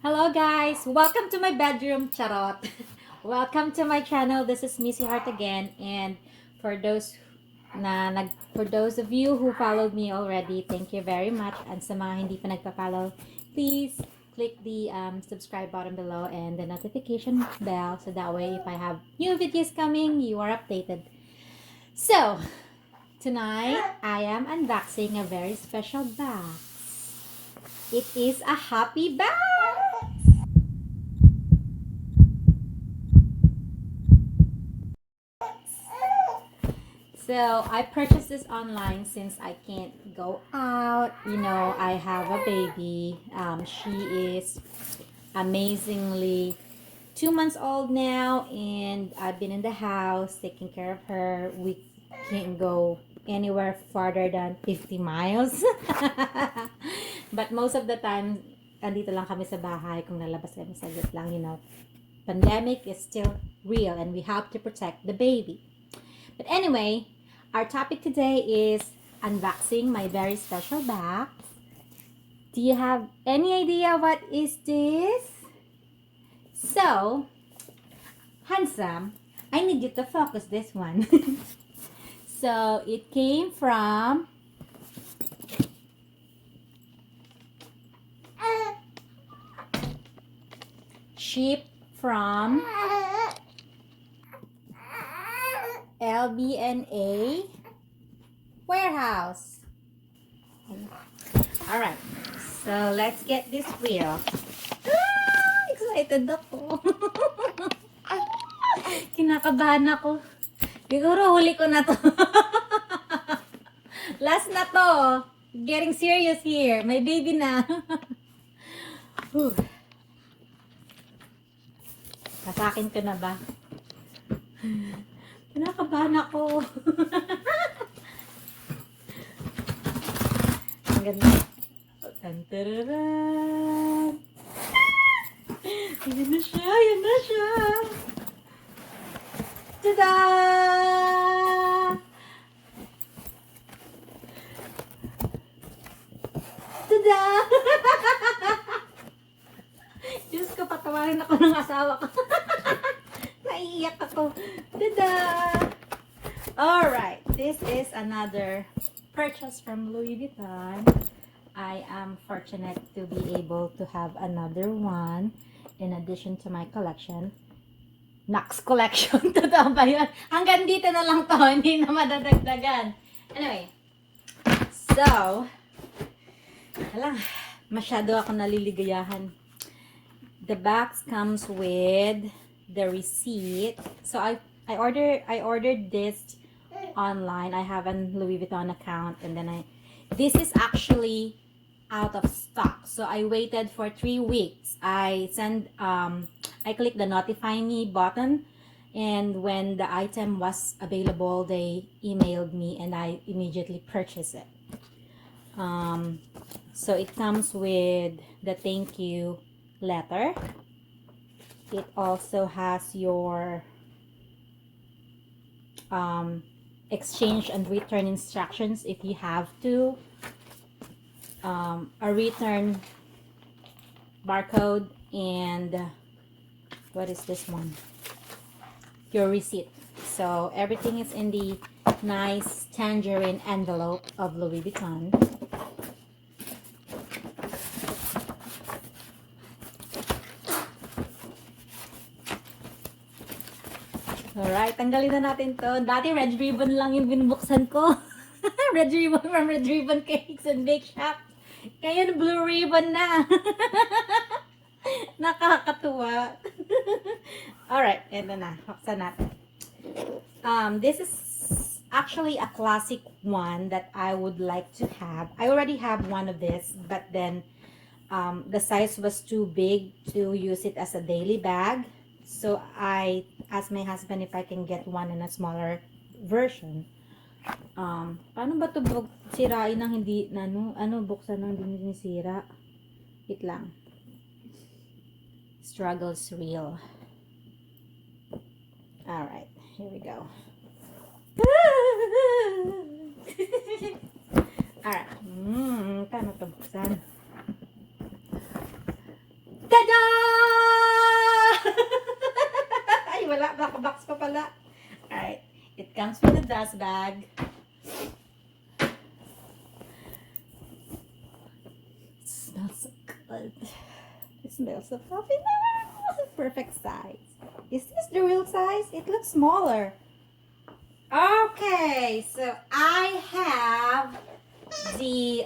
Hello guys! Welcome to my bedroom, charot! Welcome to my channel. This is Mizzy Heart again, and for those for those of you who followed me already, thank you very much. And sa mga hindi pa nagpa-follow, please click the subscribe button below and the notification bell so that way if I have new videos coming, you are updated. So, tonight I am unboxing a very special bag. It is a happy bag! So, I purchased this online since I can't go out. You know, I have a baby. She is amazingly 2 months old now, and I've been in the house taking care of her. We can't go anywhere farther than 50 miles. But most of the time, andito lang kami sa bahay kung lalabas kami saglit lang, you know. Pandemic is still real and we have to protect the baby. But anyway, our topic today is unboxing my very special bag. Do you have any idea what is this? So, handsome, I need you to focus this one. So, it came from shipped from LBNA warehouse. Alright, so let's get this real. Excited ako. Kinakabahan ako. Siguro huli ko na to. Last na to. Getting serious here. May baby na. Kasakin ko na ba? Kinakabahan ako. Ang ganda. Tantararan. Yan na siya, yan na siya. Tada! Tada! Diyos ko, patawarin ako ng asawa ko. Naiiyak ako. Tada! Alright, this is another purchase from Louis Vuitton. I am fortunate to be able to have another one in addition to my collection. Max collection. Totoo ba yun? Hanggang dito na lang to. Hindi na madadagdagan. Anyway. So, alang, masyado ako naliligayahan. The box comes with the receipt. So, I ordered this online. I have a Louis Vuitton account, and then this is actually out of stock, so I waited for 3 weeks. I clicked the notify me button, and when the item was available, they emailed me and I immediately purchased it. So it comes with the thank you letter. It also has your exchange and return instructions if you have to, a return barcode, and what is this one, your receipt. So everything is in the nice tangerine envelope of Louis Vuitton. Alright, tanggalin na natin to. Dati red ribbon lang yung binubuksan ko. Red ribbon from Red Ribbon Cakes and Bake Shop. Ngayon, blue ribbon na. Nakakatuwa. Alright, ito na. Buksan natin. This is actually a classic one that I would like to have. I already have one of this, but then the size was too big to use it as a daily bag. So I asked my husband if I can get one in a smaller version. Paano ba ito sirain ng hindi, buksan ng hindi sinisira? Wait lang. Struggles real. Alright, here we go. Alright. Paano ito buksan? Tada! Ay, wala. Naka-box pa pala. Alright. It comes with a dust bag. It smells so good. It smells so fluffy now. Perfect size. Is this the real size? It looks smaller. Okay, so I have the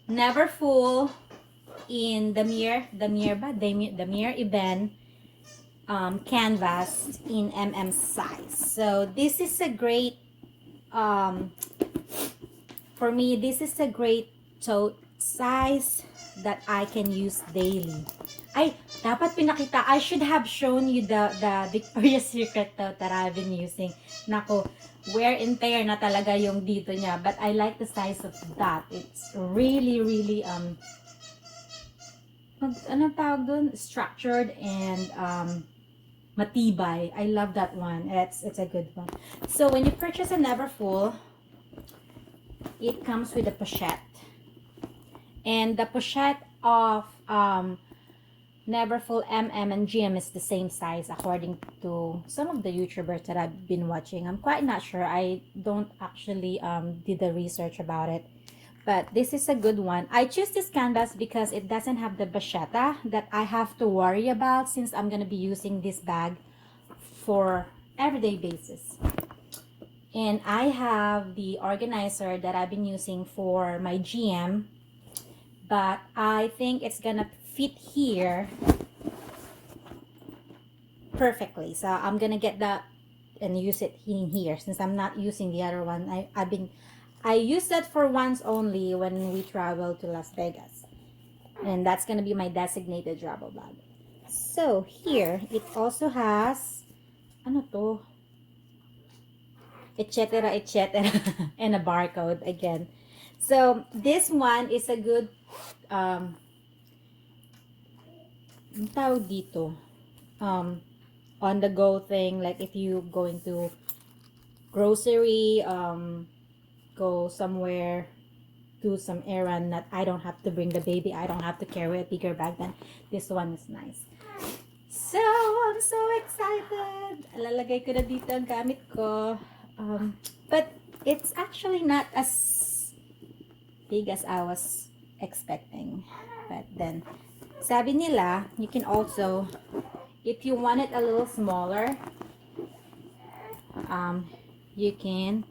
Neverfull in Damier Ebene canvas in size. So this is a great for me, this is a great tote size that I can use daily. Ay, dapat pinakita. I should have shown you the Victoria's Secret tote that I've been using. Nako, wear and tear na talaga yung dito niya. But I like the size of that. It's really, really, anong tawag dun? Structured and, matibay. I love that one. It's a good one. So, when you purchase a Neverfull, it comes with a pochette. And the pochette of, Neverfull MM and GM is the same size according to some of the YouTubers that I've been watching. I'm quite not sure. I don't actually did the research about it. But this is a good one. I choose this canvas because it doesn't have the bacheta that I have to worry about since I'm going to be using this bag for everyday basis. And I have the organizer that I've been using for my GM. But I think it's gonna fit here perfectly. So I'm gonna get that and use it in here since I'm not using the other one. I used that for once only when we traveled to Las Vegas. And that's gonna be my designated travel bag. So here it also has ano to? Etc. etc. and a barcode again. So this one is a good tawag dito, on the go thing, like if you going to grocery, go somewhere, do some errand that I don't have to bring the baby, I don't have to carry a bigger bag, then this one is nice. So I'm so excited. Lalagay ko na dito ang gamit ko, but it's actually not as big as I was expecting. But then sabi nila, you can also, if you want it a little smaller, you can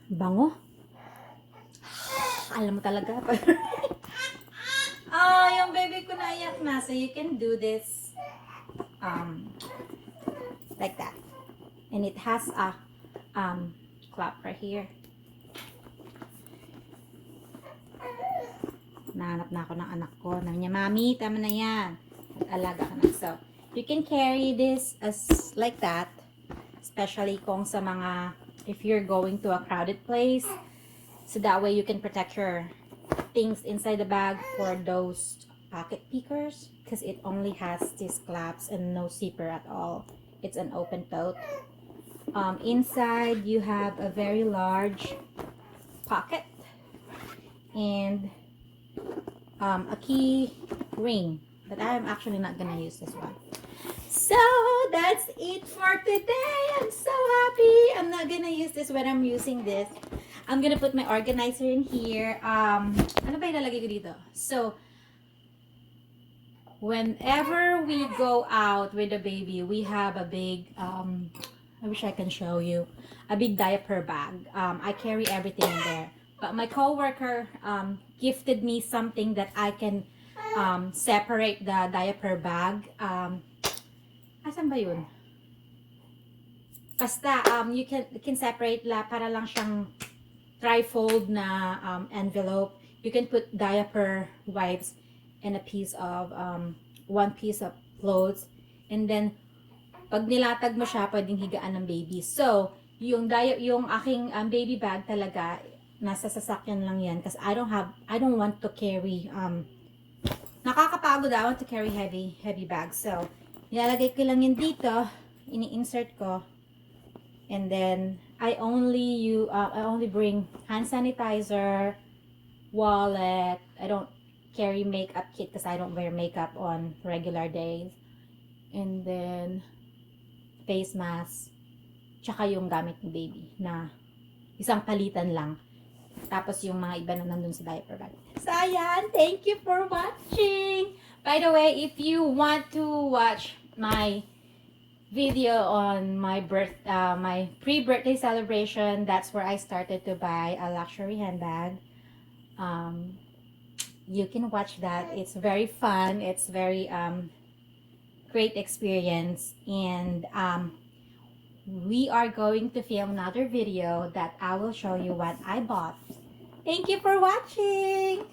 bango. Alam mo talaga. Oh, yung baby ko naiyak na. So you can do this like that. And it has a clap right here. Nahanap na ako ng anak ko. Naman niya, Mami, tama na yan. Alaga ka na. So, you can carry this as like that. Especially kung sa mga, if you're going to a crowded place. So that way you can protect your things inside the bag for those pocket pickers. Because it only has these claps and no zipper at all. It's an open tote. Inside, you have a very large pocket. And a key ring, but I'm actually not gonna use this one. So that's it for today. I'm so happy. I'm not gonna use this when I'm using this. I'm gonna put my organizer in here. Ano ba ilalagay ko dito? So whenever we go out with the baby, we have a big I wish I can show you a big diaper bag. I carry everything in there. But my coworker gifted me something that I can separate the diaper bag. Asan ba yun? Basta, you can separate para lang siyang trifold na envelope. You can put diaper wipes and a piece of, one piece of clothes. And then, pag nilatag mo siya, pwedeng higaan ng baby. So, yung aking baby bag talaga, nasa sasakyan lang yan kasi I don't want to carry nakakapagod. I want to carry heavy bags. So nilalagay ko lang yun dito, ini-insert ko, and then I only bring hand sanitizer, wallet. I don't carry makeup kit because I don't wear makeup on regular days. And then face mask, tsaka yung gamit ni baby na isang palitan lang. Tapos yung mga iba na nandun sa diaper bag. So ayan, thank you for watching! By the way, if you want to watch my video on my my pre-birthday celebration, that's where I started to buy a luxury handbag. You can watch that. It's very fun. It's very great experience, and we are going to film another video that I will show you what I bought. Thank you for watching!